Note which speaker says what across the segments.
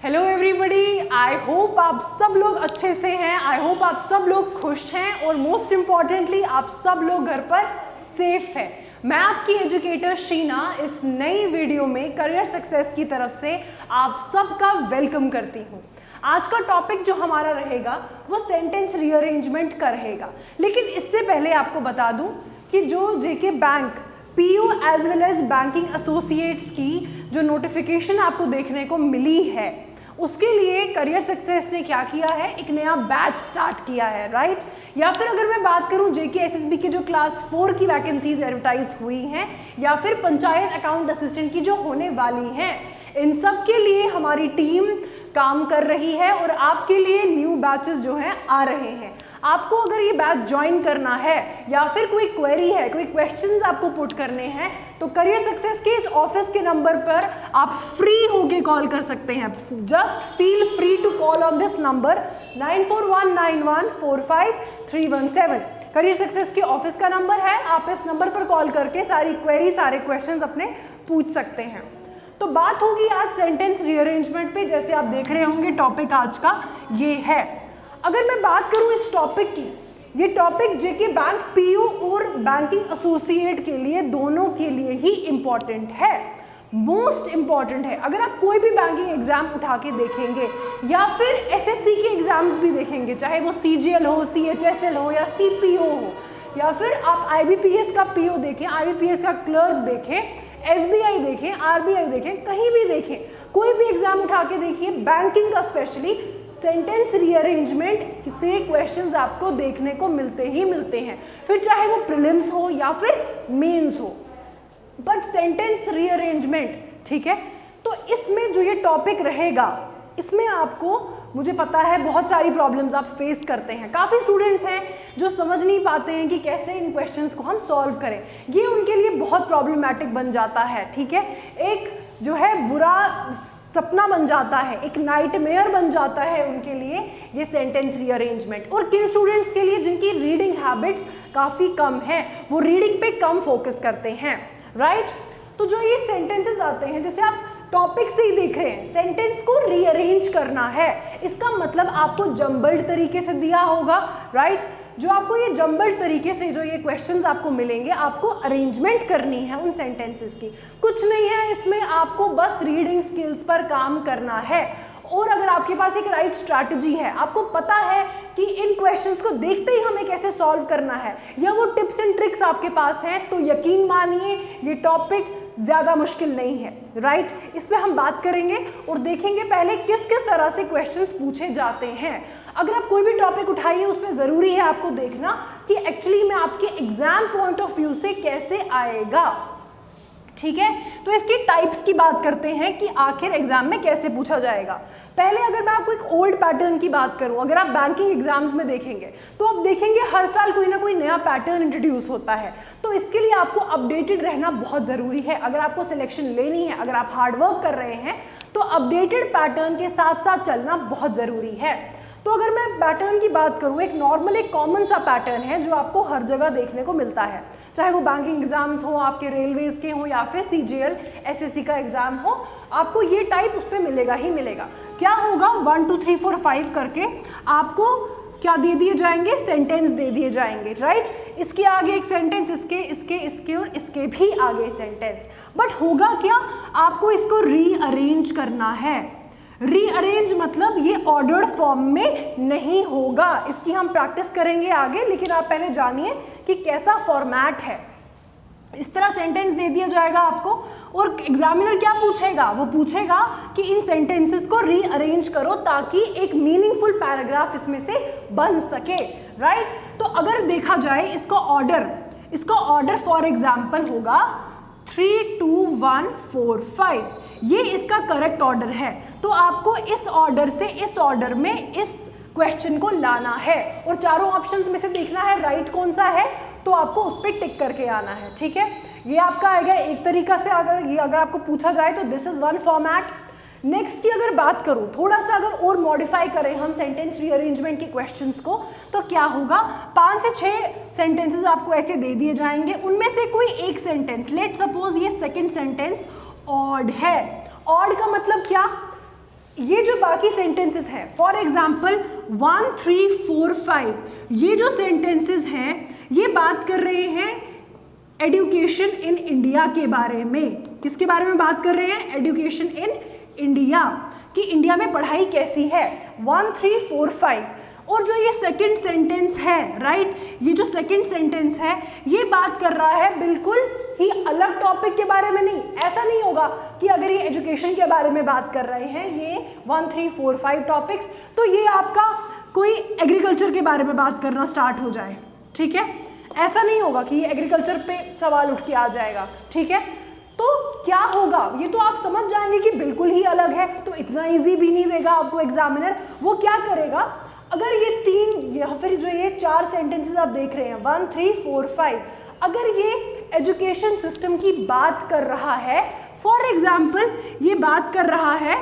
Speaker 1: Hello everybody, I hope आप सब लोग अच्छे से हैं। आई होप आप सब लोग खुश हैं और मोस्ट इम्पॉर्टेंटली आप सब लोग घर पर सेफ हैं। मैं आपकी एजुकेटर शीना इस नई वीडियो में करियर सक्सेस की तरफ से आप सबका वेलकम करती हूँ। आज का टॉपिक जो हमारा रहेगा वो सेंटेंस रीअरेंजमेंट का रहेगा, लेकिन इससे पहले आपको बता दूं कि जो JK bank PO as well as banking associates की जो नोटिफिकेशन आपको देखने को मिली है, उसके लिए करियर सक्सेस ने क्या किया है, एक नया बैच स्टार्ट किया है, राइट। या फिर अगर मैं बात करूं जेके एसएसबी की जो क्लास 4 की वैकेंसीज एडवर्टाइज हुई हैं, या फिर पंचायत अकाउंट असिस्टेंट की जो होने वाली हैं, इन सब के लिए हमारी टीम काम कर रही है और आपके लिए न्यू बैचेस जो हैं आ रहे हैं। आपको अगर ये बैच ज्वाइन करना है या फिर कोई क्वेरी है, कोई क्वेश्चंस आपको पुट करने हैं, तो करियर सक्सेस के इस ऑफिस के नंबर पर आप फ्री होके कॉल कर सकते हैं। Just feel free to call on this number 9419145317। Career success के ऑफिस का नंबर है, आप इस नंबर पर कॉल करके सारी क्वेरी, सारे क्वेश्चंस अपने पूछ सकते हैं। तो बात होगी आज सेंटेंस रीअरेंजमेंट पे। जैसे आप देख रहे होंगे टॉपिक आज का ये है। अगर मैं बात करूं इस टॉपिक की, ये टॉपिक जेके बैंक पीयू और बैंकिंग एसोसिएट के लिए, दोनों के लिए ही इम्पॉर्टेंट है, मोस्ट इम्पॉर्टेंट है। अगर आप कोई भी बैंकिंग एग्जाम उठा के देखेंगे या फिर एसएससी के एग्जाम्स भी देखेंगे, चाहे वो सीजीएल हो, सीएचएसएल हो या सीपीओ हो, या फिर आप आईबीपीएस का पीओ देखें, आईबीपीएस का क्लर्क देखें, एसबीआई देखें, आरबीआई देखें, कहीं भी देखें, कोई भी एग्जाम उठा के देखिए, बैंकिंग का स्पेशली सेंटेंस रीअरेंजमेंट से क्वेश्चंस आपको देखने को मिलते ही मिलते हैं, फिर चाहे वो प्रीलिम्स हो या फिर मेंस हो, बट सेंटेंस रीअरेंजमेंट, ठीक है। तो इसमें जो ये टॉपिक रहेगा, इसमें आपको, मुझे पता है बहुत सारी प्रॉब्लम्स आप फेस करते हैं। काफ़ी स्टूडेंट्स हैं जो समझ नहीं पाते हैं कि कैसे इन क्वेश्चंस को हम सॉल्व करें, ये उनके लिए बहुत प्रॉब्लमैटिक बन जाता है, ठीक है। एक जो है बुरा सपना बन जाता है, एक नाइटमेयर बन जाता है उनके लिए ये सेंटेंस रीअरेंजमेंट। और किन स्टूडेंट्स के लिए जिनकी रीडिंग हैबिट्स काफ़ी कम है, वो रीडिंग पे कम फोकस करते हैं, राइट। तो जो ये सेंटेंसेस आते हैं, जैसे आप टॉपिक से ही देख रहे हैं, सेंटेंस को रीअरेंज करना है, इसका मतलब आपको जम्बल्ड तरीके से दिया होगा, राइट। जो आपको ये जम्बल्ड तरीके से जो ये क्वेश्चंस आपको मिलेंगे, आपको अरेंजमेंट करनी है उन सेंटेंसेस की। कुछ नहीं है इसमें, आपको बस रीडिंग स्किल्स पर काम करना है। और अगर आपके पास एक राइट स्ट्रैटेजी है, आपको पता है कि इन क्वेश्चंस को देखते ही हमें कैसे सॉल्व करना है, या वो टिप्स एंड ट्रिक्स आपके पास हैं, तो यकीन मानिए ये टॉपिक ज़्यादा मुश्किल नहीं है, राइट। इस पर हम बात करेंगे और देखेंगे पहले किस किस तरह से क्वेश्चंस पूछे जाते हैं। अगर आप कोई भी टॉपिक उठाइए, उसमें ज़रूरी है आपको देखना कि एक्चुअली में आपके एग्जाम पॉइंट ऑफ व्यू से कैसे आएगा, ठीक है। तो इसकी टाइप्स की बात करते हैं कि आखिर एग्जाम में कैसे पूछा जाएगा। पहले अगर मैं आपको एक ओल्ड पैटर्न की बात करूं, अगर आप बैंकिंग एग्जाम्स में देखेंगे तो आप देखेंगे हर साल कोई ना कोई नया पैटर्न इंट्रोड्यूस होता है। तो इसके लिए आपको अपडेटेड रहना बहुत ज़रूरी है। अगर आपको सिलेक्शन लेनी है, अगर आप हार्डवर्क कर रहे हैं, तो अपडेटेड पैटर्न के साथ साथ चलना बहुत ज़रूरी है। तो अगर मैं पैटर्न की बात करूँ, एक नॉर्मल, एक कॉमन सा पैटर्न है जो आपको हर जगह देखने को मिलता है, चाहे वो बैंकिंग एग्जाम्स हो, आपके रेलवेज के हों, या फिर सीजीएल एसएससी का एग्जाम हो, आपको ये टाइप उस पर मिलेगा ही मिलेगा। क्या होगा, 1 2 3 4 5 करके आपको क्या दे दिए जाएंगे, सेंटेंस दे दिए जाएंगे, राइट। इसके आगे एक सेंटेंस, इसके और इसके भी आगे सेंटेंस। बट होगा क्या, आपको इसको रीअरेंज करना है। रीअरेंज मतलब ये ऑर्डर्ड फॉर्म में नहीं होगा, इसकी हम प्रैक्टिस करेंगे आगे, लेकिन आप पहले जानिए कि कैसा फॉर्मेट है। इस तरह सेंटेंस दे दिया जाएगा आपको, और एग्जामिनर क्या पूछेगा, वो पूछेगा कि इन सेंटेंसेस को रीअरेंज करो ताकि एक मीनिंगफुल पैराग्राफ इसमें से बन सके, राइट। तो अगर देखा जाए इसका ऑर्डर फॉर एग्जाम्पल होगा 3 2 1 4 5, ये इसका करेक्ट ऑर्डर है। तो आपको इस ऑर्डर से इस ऑर्डर में इस क्वेश्चन को लाना है, और चारों ऑप्शंस में से देखना है राइट कौन सा है, तो आपको उस पर टिक करके आना है, ठीक है। ये आपका आएगा एक तरीका से। अगर आपको पूछा जाए तो this is one format. Next की अगर बात करूं, थोड़ा सा अगर और मॉडिफाई करें हम सेंटेंस रीअरेंजमेंट के क्वेश्चंस को, तो क्या होगा, 5 से 6 सेंटेंसेस आपको ऐसे दे दिए जाएंगे, उनमें से कोई एक सेंटेंस, लेट सपोज ये सेकंड सेंटेंस ऑड है। ऑड का मतलब क्या, ये जो बाकी सेंटेंसेस हैं, फॉर एग्जाम्पल 1, 3, 4, 5, ये जो सेंटेंसेस हैं ये बात कर रहे हैं एजुकेशन इन इंडिया के बारे में। किसके बारे में बात कर रहे हैं? एजुकेशन इन इंडिया, कि इंडिया में पढ़ाई कैसी है। 1, 3, 4, 5। और जो ये सेकंड सेंटेंस है, राइट, ये जो सेकंड सेंटेंस है ये बात कर रहा है बिल्कुल ही अलग टॉपिक के बारे में। नहीं, ऐसा नहीं होगा कि अगर ये एजुकेशन के बारे में बात कर रहे हैं ये 1, 3, 4, 5 टॉपिक्स, तो ये आपका कोई एग्रीकल्चर के बारे में बात करना स्टार्ट हो जाए। ठीक है, ऐसा नहीं होगा कि ये एग्रीकल्चर पे सवाल उठ के आ जाएगा। ठीक है, तो क्या होगा ये तो आप समझ जाएंगे कि बिल्कुल ही अलग है। तो इतना इजी भी नहीं देगा आपको एग्जामिनर। वो क्या करेगा, अगर ये 3 या फिर जो ये 4 सेंटेंसेस आप देख रहे हैं 1, 3, 4, 5, अगर ये एजुकेशन सिस्टम की बात कर रहा है, फॉर एग्जाम्पल ये बात कर रहा है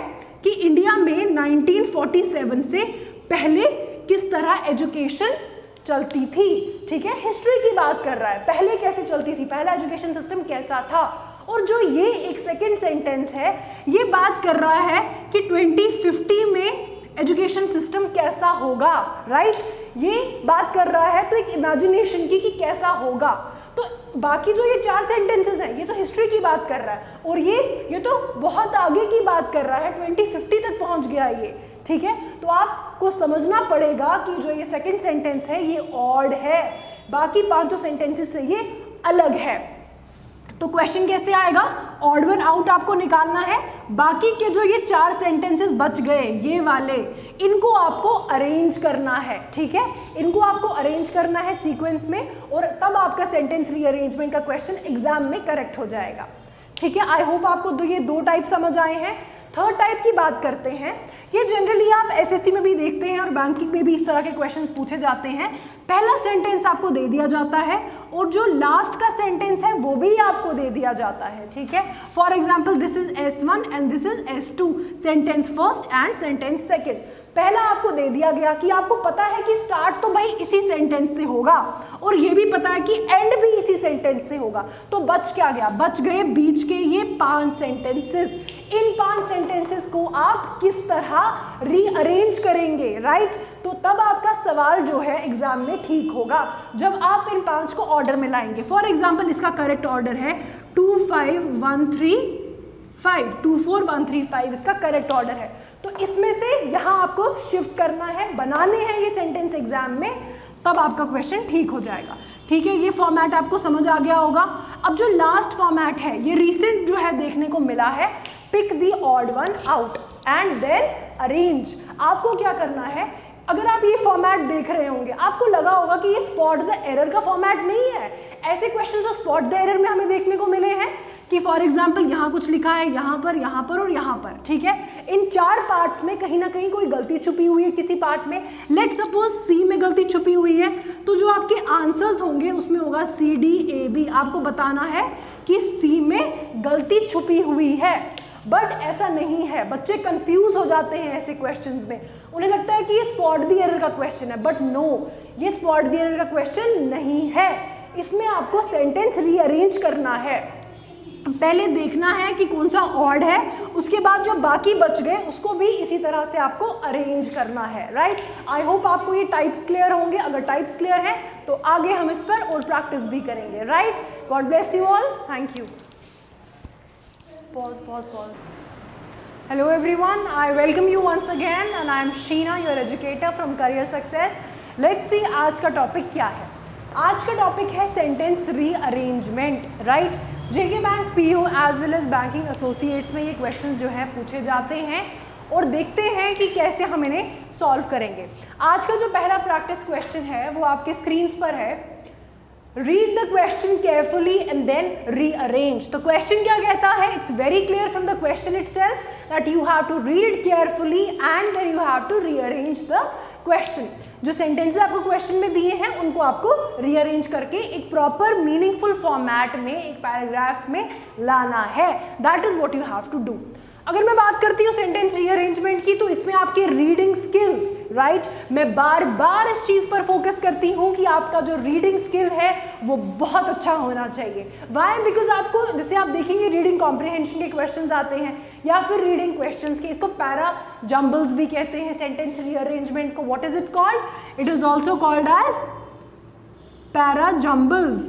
Speaker 1: कि इंडिया में 1947 से पहले किस तरह एजुकेशन चलती थी। ठीक है, हिस्ट्री की बात कर रहा है, पहले कैसे चलती थी, पहला एजुकेशन सिस्टम कैसा था। और जो ये एक सेकेंड सेंटेंस है ये बात कर रहा है कि 2050 में एजुकेशन सिस्टम कैसा होगा। राइट, ये बात कर रहा है तो एक इमेजिनेशन की कि कैसा होगा। तो बाकी जो ये 4 सेंटेंसेस हैं ये तो हिस्ट्री की बात कर रहा है, और ये तो बहुत आगे की बात कर रहा है, 2050 तक पहुंच गया ये। ठीक है, तो आपको समझना पड़ेगा कि जो ये सेकंड सेंटेंस है ये ऑड है, बाकी 5 सेंटेंसेस से ये अलग है। तो क्वेश्चन कैसे आएगा, ऑड वन आउट आपको निकालना है। बाकी के जो ये 4 सेंटेंसेस बच गए ये वाले, इनको आपको अरेंज करना है। ठीक है, इनको आपको अरेंज करना है सीक्वेंस में, और तब आपका सेंटेंस रीअरेंजमेंट का क्वेश्चन एग्जाम में करेक्ट हो जाएगा। ठीक है, आई होप आपको ये 2 टाइप समझ आए हैं। थर्ड टाइप की बात करते हैं। ये जनरली आप एसएससी में भी देखते हैं और बैंकिंग में भी इस तरह के क्वेश्चंस पूछे जाते हैं। पहला सेंटेंस आपको दे दिया जाता है और जो लास्ट का सेंटेंस है वो भी आपको दे दिया जाता है। ठीक है, for example this is S1 and this is S2, sentence first and sentence second. पहला आपको दे दिया गया कि आपको पता है कि स्टार्ट तो भाई इसी सेंटेंस से होगा और ये भी पता है कि एंड भी इसी सेंटेंस से होगा, तो बच क्या गया, बच गए बीच के ये 5 सेंटेंसेस। इन 5 सेंटेंसेस को आप किस तरह रीअरेंज करेंगे, राइट? तो तब आपका सवाल जो है एग्जाम में ठीक होगा जब आप इन 5 को ऑर्डर में लाएंगे। फॉर एग्जाम्पल इसका करेक्ट ऑर्डर है 2 5 1 3 5, 2 4 1 3 5 इसका करेक्ट ऑर्डर है। तो इसमें से यहाँ आपको शिफ्ट करना है, बनाने हैं ये सेंटेंस एग्जाम में, तब आपका क्वेश्चन ठीक हो जाएगा। ठीक है, ये फॉर्मेट आपको समझ आ गया होगा। अब जो लास्ट फॉर्मेट है ये रिसेंट जो है देखने को मिला है, pick the odd one out and then arrange. आपको क्या करना है, अगर आप ये फॉर्मेट देख रहे होंगे आपको लगा होगा कि ये स्पॉट द एरर का फॉर्मेट नहीं है। ऐसे क्वेश्चन जो स्पॉट द एरर में हमें देखने को मिले हैं कि फॉर एग्जाम्पल यहाँ कुछ लिखा है, यहाँ पर और यहाँ पर। ठीक है, इन 4 पार्ट्स में कहीं ना कहीं कोई गलती छुपी हुई है किसी पार्ट में। लेट सपोज सी में गलती छुपी हुई है, तो जो आपके आंसर्स होंगे उसमें होगा CD, AB। आपको बताना है कि सी में गलती छुपी हुई है, बट ऐसा नहीं है। बच्चे कंफ्यूज हो जाते हैं ऐसे क्वेश्चंस में, उन्हें लगता है कि ये स्पॉट द एरर का क्वेश्चन है, बट नो, ये स्पॉट द एरर का क्वेश्चन नहीं है। इसमें आपको सेंटेंस रीअरेंज करना है। पहले देखना है कि कौन सा ऑड है, उसके बाद जो बाकी बच गए उसको भी इसी तरह से आपको अरेंज करना है, राइट? आई होप आपको ये टाइप्स क्लियर होंगे। अगर टाइप्स क्लियर हैं तो आगे हम इस पर और प्रैक्टिस भी करेंगे, right? God bless you all, thank you. Pause. Hello everyone, I welcome you once again and I am Sheena, your educator from Career Success. Let's see आज का टॉपिक क्या है। आज का टॉपिक है sentence rearrangement, right? JK bank PO as well as banking associates में ये question जो है पूछे जाते हैं और देखते हैं कि कैसे हम इन्हें सॉल्व करेंगे। आज का जो पहला प्रैक्टिस क्वेश्चन है वो आपके स्क्रीन पर है। Read the question carefully and then rearrange. तो क्वेश्चन क्या कहता है? It's very clear from the question itself that you have to read it carefully and then you have to rearrange the question. जो sentences आपको question में दिए हैं उनको आपको रीअरेंज करके एक प्रॉपर मीनिंगफुल फॉर्मेट में एक पैराग्राफ में लाना है। That is what you have to do. अगर मैं बात करती हूँ सेंटेंस रीअरेंजमेंट की, तो इसमें आपके रीडिंग स्किल्स, राइट, मैं बार बार इस चीज पर फोकस करती हूँ कि आपका जो रीडिंग स्किल है वो बहुत अच्छा होना चाहिए। व्हाई? बिकॉज आपको, जैसे आप देखेंगे रीडिंग कॉम्प्रिहेंशन के क्वेश्चंस आते हैं या फिर रीडिंग क्वेश्चंस के, इसको पैरा जम्बल्स भी कहते हैं सेंटेंस रीअरेंजमेंट को। What is it called? It is also called as para jumbles.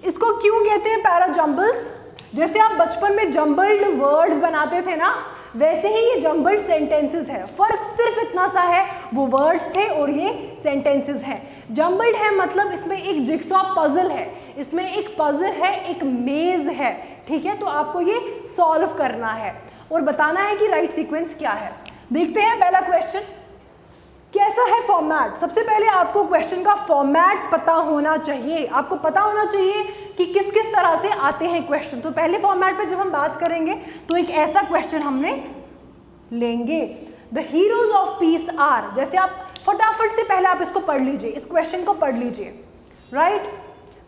Speaker 1: इसको क्यों कहते हैं पैरा जम्बल्स? जैसे आप बचपन में जम्बल्ड वर्ड्स बनाते थे ना, वैसे ही ये जम्बल्ड सेंटेंसेस है। फर्क सिर्फ इतना सा है, वो वर्ड्स थे और ये सेंटेंसेस हैं। जम्बल्ड है मतलब इसमें एक जिक्सॉ पजल है, इसमें एक पजल है, एक मेज है, ठीक है। तो आपको ये सॉल्व करना है और बताना है कि राइट सीक्वेंस क्या है। देखते हैं पहला क्वेश्चन कैसा है फॉर्मेट। सबसे पहले आपको क्वेश्चन का फॉर्मेट पता होना चाहिए, आपको पता होना चाहिए कि किस किस तरह से आते हैं क्वेश्चन। तो पहले फॉर्मेट पे जब हम बात करेंगे तो एक ऐसा क्वेश्चन हमने लेंगे, the heroes of peace are. जैसे आप फटाफट से पहले आप इसको पढ़ लीजिए, इस क्वेश्चन को पढ़ लीजिए, right.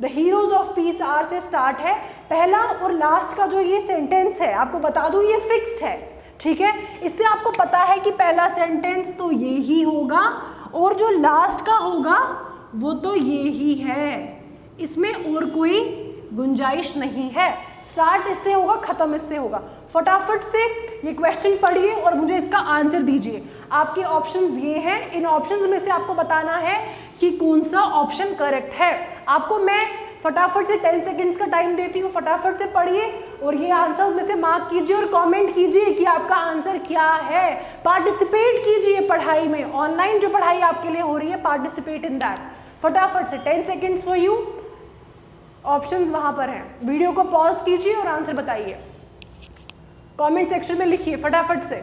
Speaker 1: The heroes of peace are से स्टार्ट है। पहला और लास्ट का जो ये सेंटेंस है, आपको बता दूं ये फिक्स्ड है, ठीक है। इससे आपको पता है कि पहला सेंटेंस तो ये ही होगा और जो लास्ट का होगा वो तो ये ही है, इसमें और कोई गुंजाइश नहीं है। स्टार्ट इससे होगा, खत्म इससे होगा। फटाफट से ये क्वेश्चन पढ़िए और मुझे इसका आंसर दीजिए। आपके ऑप्शंस ये हैं, इन ऑप्शंस में से आपको बताना है कि कौन सा ऑप्शन करेक्ट है। आपको मैं फटाफट से 10 सेकेंड्स का टाइम देती हूँ, फटाफट से पढ़िए और ये आंसर्स में से मार्क कीजिए और कमेंट कीजिए कि आपका आंसर क्या है। पार्टिसिपेट कीजिए पढ़ाई में, ऑनलाइन जो पढ़ाई आपके लिए हो रही है, पार्टिसिपेट इन दैट। फटाफट से 10 सेकेंड्स फॉर यू। ऑप्शंस वहां पर हैं, वीडियो को पॉज कीजिए और आंसर बताइए, कमेंट सेक्शन में लिखिए फटाफट से।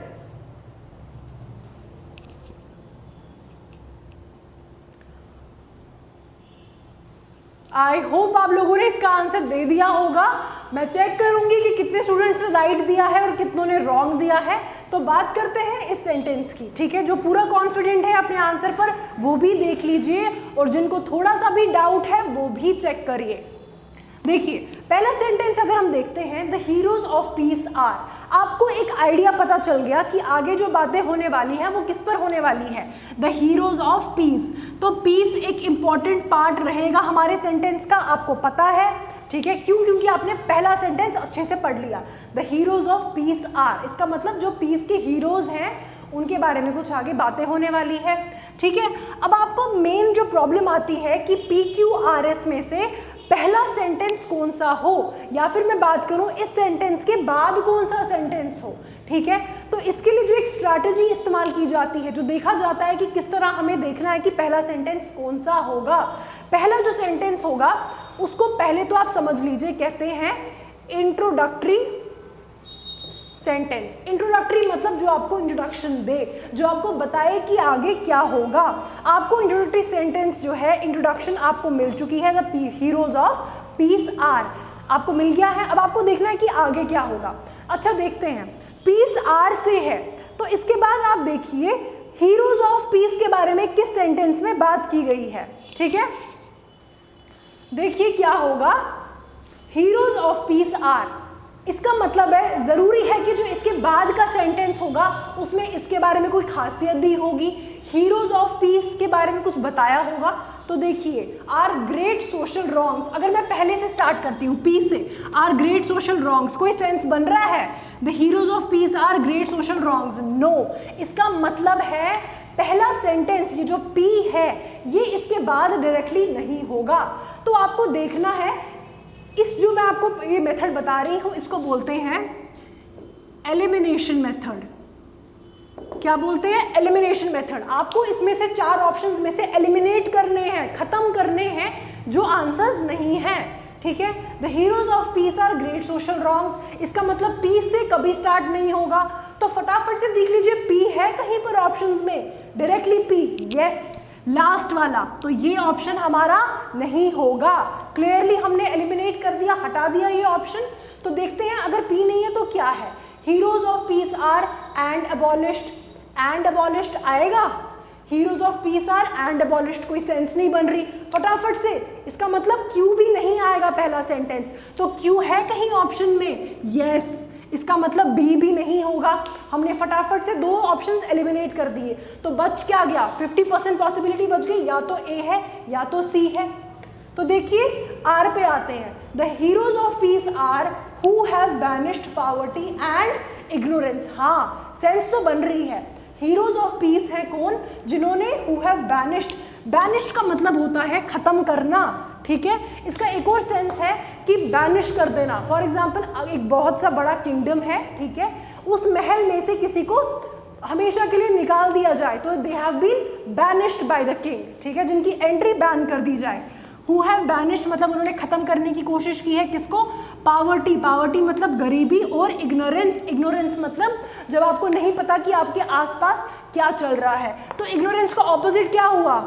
Speaker 1: आई होप आप लोगों ने इसका आंसर दे दिया होगा। मैं चेक करूंगी कि कितने स्टूडेंट्स ने राइट दिया है और कितनों ने रॉन्ग दिया है। तो बात करते हैं इस सेंटेंस की, ठीक है। जो पूरा कॉन्फिडेंट है अपने आंसर पर वो भी देख लीजिए और जिनको थोड़ा सा भी डाउट है वो भी चेक करिए। देखिए पहला सेंटेंस अगर हम देखते हैं, the heroes of peace are, आपको एक आइडिया पता चल गया कि आगे जो बातें होने वाली हैं वो किस पर होने वाली है, द हीरोज ऑफ पीस। तो पीस एक इंपॉर्टेंट पार्ट रहेगा हमारे सेंटेंस का, आपको पता है, ठीक है। क्यों? क्योंकि आपने पहला सेंटेंस अच्छे से पढ़ लिया, the heroes of peace are. इसका मतलब जो पीस के हीरोज हैं उनके बारे में कुछ आगे बातें होने वाली है, ठीक है। अब आपको मेन जो प्रॉब्लम आती है कि PQRS में से पहला सेंटेंस कौन सा हो, या फिर मैं बात करूं इस सेंटेंस के बाद कौन सा सेंटेंस हो, ठीक है। तो इसके लिए जो एक स्ट्रैटेजी इस्तेमाल की जाती है, जो देखा जाता है कि किस तरह हमें देखना है कि पहला सेंटेंस कौन सा होगा। पहला जो सेंटेंस होगा उसको पहले तो आप समझ लीजिए, कहते हैं इंट्रोडक्टरी सेंटेंस। इंट्रोडक्टरी मतलब जो आपको इंट्रोडक्शन दे, जो आपको बताए कि आगे क्या होगा। आपको इंट्रोडक्टरी सेंटेंस जो है, इंट्रोडक्शन आपको मिल चुकी है, the heroes of peace are आपको मिल गया है। अब आपको देखना है कि आगे क्या होगा। अच्छा देखते हैं, पीस आर से है तो इसके बाद आप देखिए हीरोज ऑफ पीस के बारे में किस सेंटेंस में बात की गई है, ठीक है। देखिए क्या होगा, हीरोज ऑफ पीस आर, इसका मतलब है जरूरी है कि जो इसके बाद का सेंटेंस होगा उसमें इसके बारे में कोई खासियत दी होगी, हीरोज ऑफ पीस के बारे में कुछ बताया होगा। तो देखिए आर ग्रेट सोशल रॉन्ग्स, अगर मैं पहले से स्टार्ट करती हूँ पी से, आर ग्रेट सोशल रॉन्ग्स, कोई सेंस बन रहा है, the heroes of peace are great social wrongs, no. इसका मतलब है पहला सेंटेंस ये जो पी है ये इसके बाद डायरेक्टली नहीं होगा। तो आपको देखना है, इस जो मैं आपको ये मेथड बता रही हूँ इसको बोलते हैं एलिमिनेशन मेथड। क्या बोलते हैं? Elimination method. आपको इसमें से 4 ऑप्शंस में से एलिमिनेट करने हैं, खत्म करने हैं जो आंसर्स नहीं हैं, ठीक है। The heroes of peace are great social wrongs, इसका मतलब पीस से कभी स्टार्ट नहीं होगा। तो फटाफट से देख लीजिए पी है कहीं पर ऑप्शंस में, डायरेक्टली पी, यस, लास्ट वाला, तो ये ऑप्शन हमारा नहीं होगा। क्लियरली हमने एलिमिनेट कर दिया, हटा दिया ये ऑप्शन। तो देखते हैं अगर पी नहीं है तो क्या है, heroes of peace are and abolished, and abolished आएगा, heroes of peace are and abolished, कोई सेंस नहीं बन रही फटाफट से, इसका मतलब क्यू भी नहीं आएगा पहला सेंटेंस, तो क्यू है कहीं ऑप्शन में, यस, इसका मतलब बी भी नहीं होगा। हमने फटाफट से 2 ऑप्शंस एलिमिनेट कर दिए, तो बच क्या गया, 50% पॉसिबिलिटी बच गई, या तो ए है या तो सी है। तो देखिए आर पे आते हैं, the heroes of peace are who have banished poverty and ignorance. हाँ, सेंस तो बन रही है, हीरोज ऑफ पीस है कौन, जिन्होंने हु हैव बैनिश्ड, बैनिश्ड का मतलब होता है खत्म करना, ठीक है। इसका एक और सेंस है कि बैनिश कर देना। फॉर एग्जाम्पल एक बहुत सा बड़ा किंगडम है, ठीक है, उस महल में से किसी को हमेशा के लिए निकाल दिया जाए, तो they have been banished by the king, ठीक है, जिनकी एंट्री बैन कर दी जाए। हु हैव बैनिश्ड मतलब उन्होंने खत्म करने की कोशिश की है, किसको, पावर्टी, पावर्टी मतलब गरीबी, और इग्नोरेंस, इग्नोरेंस मतलब जब आपको नहीं पता कि आपके आसपास क्या चल रहा है। तो इग्नोरेंस का ऑपोजिट क्या हुआ,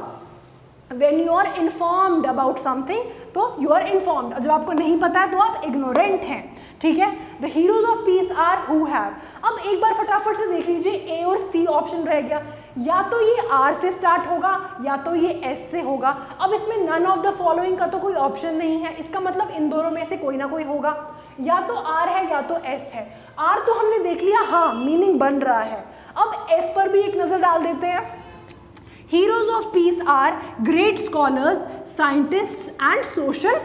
Speaker 1: When you are informed about something, तो you are informed, जब आपको नहीं पता है तो आप ignorant हैं, ठीक है। The heroes of peace are who have। अब एक बार फटाफट से देख लीजिए, ए और सी ऑप्शन रह गया, या तो ये आर से स्टार्ट होगा या तो ये एस से होगा। अब इसमें नन ऑफ द फॉलोइंग का तो कोई ऑप्शन नहीं है, इसका मतलब इन दोनों में से कोई ना कोई होगा, या तो आर है या तो एस है। आर तो हमने देख लिया, हाँ मीनिंग बन रहा है। अब एस पर भी एक नजर डाल देते हैं। Heroes of peace are great scholars, scientists and social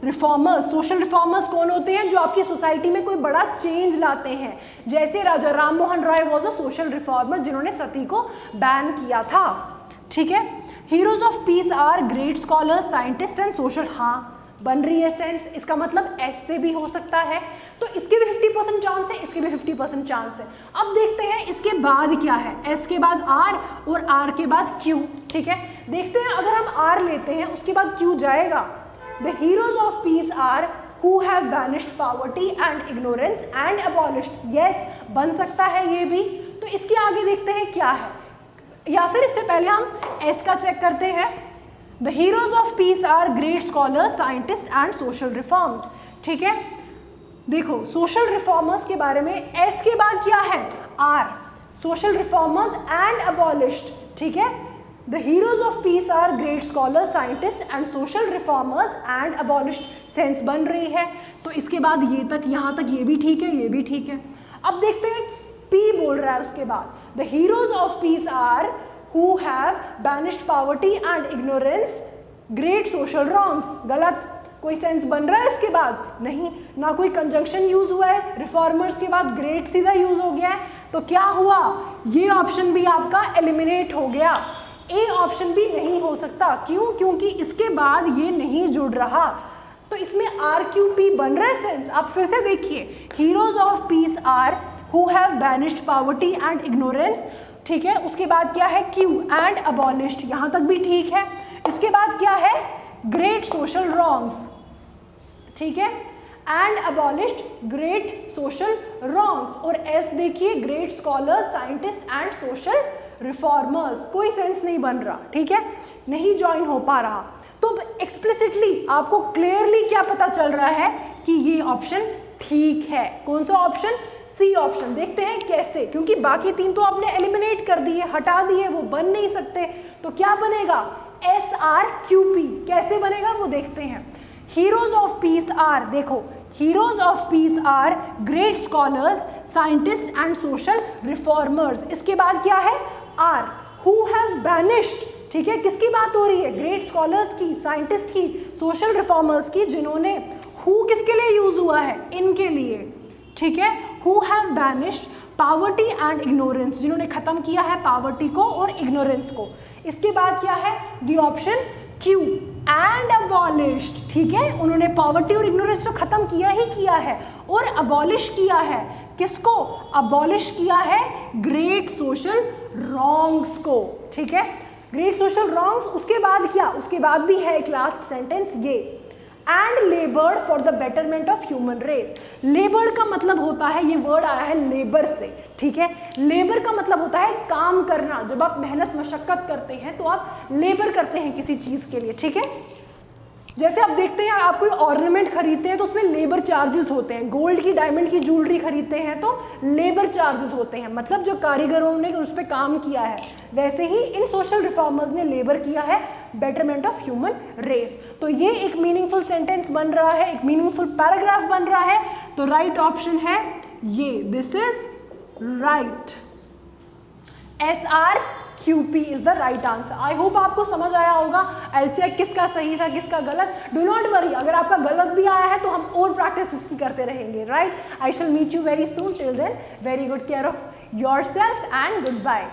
Speaker 1: reformers। Social reformers कौन होते हैं, जो आपकी सोसाइटी में कोई बड़ा चेंज लाते हैं, जैसे राजा Ram Mohan Roy was a social reformer, जिन्होंने सती को बैन किया था, ठीक है। Heroes of peace are great scholars, scientists and social, हाँ बन रही है सेंस, इसका मतलब एस से भी हो सकता है, तो इसके भी 50% चांस है, इसके भी 50% चांस है। अब देखते हैं इसके बाद क्या है, एस के बाद आर और आर के बाद क्यू, ठीक है। देखते हैं अगर हम आर लेते हैं उसके बाद क्यू जाएगा। The heroes of peace are who have banished poverty and ignorance and abolished, yes बन सकता है ये भी। तो इसके आगे देखते हैं क्या है, या फिर इससे पहले हम एस का चेक करते हैं। The heroes of peace are great scholars, scientist and social reforms, ठीक है। देखो सोशल रिफॉर्मर्स के बारे में एस के बाद क्या है, are, social reformers and abolished, ठीक है। The heroes of peace are great scholars, scientist and social reformers and abolished, sense बन रही है। तो इसके बाद ये तक, यहाँ तक ये भी ठीक है, ये भी ठीक है। अब देखते हैं पी बोल रहा है उसके बाद, the heroes of peace are who have banished poverty and ignorance, great social wrongs, गलत, कोई सेंस बन रहा है इसके बाद, नहीं, ना कोई कंजंक्शन यूज हुआ है, रिफॉर्मर्स के बाद ग्रेट सीधा यूज हो गया है, तो क्या हुआ, ये ऑप्शन भी आपका एलिमिनेट हो गया। ए ऑप्शन भी नहीं हो सकता, क्यों, क्योंकि इसके बाद ये नहीं जुड़ रहा, तो इसमें आर क्यू पी बन रहा है सेंस। आप फिर से देखिए, heroes of peace are who have banished poverty and ignorance, ठीक है। उसके बाद क्या है, क्यू एंड अबॉलिश्ड, यहाँ तक भी ठीक है। इसके बाद क्या है, ग्रेट सोशल रॉन्ग्स, ठीक है, and abolished great social wrongs, और एस देखिए great scholars, scientist and social reformers, कोई सेंस नहीं बन रहा, ठीक है, नहीं ज्वाइन हो पा रहा। तो एक्सप्लिसिटली आपको क्लियरली क्या पता चल रहा है कि ये ऑप्शन ठीक है। कौन सा ऑप्शन, सी ऑप्शन। देखते हैं कैसे, क्योंकि बाकी 3 तो आपने एलिमिनेट कर दिए, हटा दिए, वो बन नहीं सकते, तो क्या बनेगा, एस आर क्यू पी, कैसे बनेगा वो देखते हैं। हीरोज ऑफ पीस आर, देखो heroes of peace are great scholars, scientist and social reformers, इसके बाद क्या है, आर, हु हैव बैनिश्ड, ठीक है, किसकी बात हो रही है, ग्रेट स्कॉलर्स की, साइंटिस्ट की, सोशल रिफॉर्मर्स की, जिन्होंने, हु किसके लिए यूज हुआ है, इनके लिए, ठीक है, who have banished poverty and ignorance, जिन्होंने खत्म किया है पॉवर्टी को और इग्नोरेंस को। इसके बाद क्या है, the option Q and abolished, ठीक है, उन्होंने पॉवर्टी और इग्नोरेंस तो खत्म किया ही किया है, और अबॉलिश किया है, किसको, अबॉलिश किया है ग्रेट सोशल रॉन्ग्स को, ठीक है, ग्रेट सोशल रॉन्ग्स। उसके बाद क्या, उसके बाद भी है एक लास्ट सेंटेंस ये, and laboured for the betterment of human race. Laboured का मतलब होता है, ये वर्ड आया है लेबर से, ठीक है, लेबर का मतलब होता है काम करना, जब आप मेहनत मशक्कत करते हैं तो आप लेबर करते हैं किसी चीज के लिए, ठीक है। जैसे आप देखते हैं आप कोई ऑर्नामेंट खरीदते हैं तो उसमें लेबर चार्जेस होते हैं, गोल्ड की डायमंड की ज्वेलरी खरीदते हैं तो लेबर चार्जेस होते हैं, मतलब जो कारीगरों ने उस पर काम किया है। वैसे ही इन सोशल रिफॉर्मर्स ने लेबर किया है बेटरमेंट ऑफ ह्यूमन रेस। तो ये एक मीनिंगफुल सेंटेंस बन रहा है, एक मीनिंगफुल पैराग्राफ बन रहा है। तो राइट ऑप्शन है ये, this is right, SRQP is the right answer. I hope आपको समझ आया होगा। आई चेक किसका सही था किसका गलत। डू नॉट वरी, अगर आपका गलत भी आया है तो हम और प्रैक्टिस इसकी करते रहेंगे, right. I shall meet you very soon, till then very good care of yourself and good bye.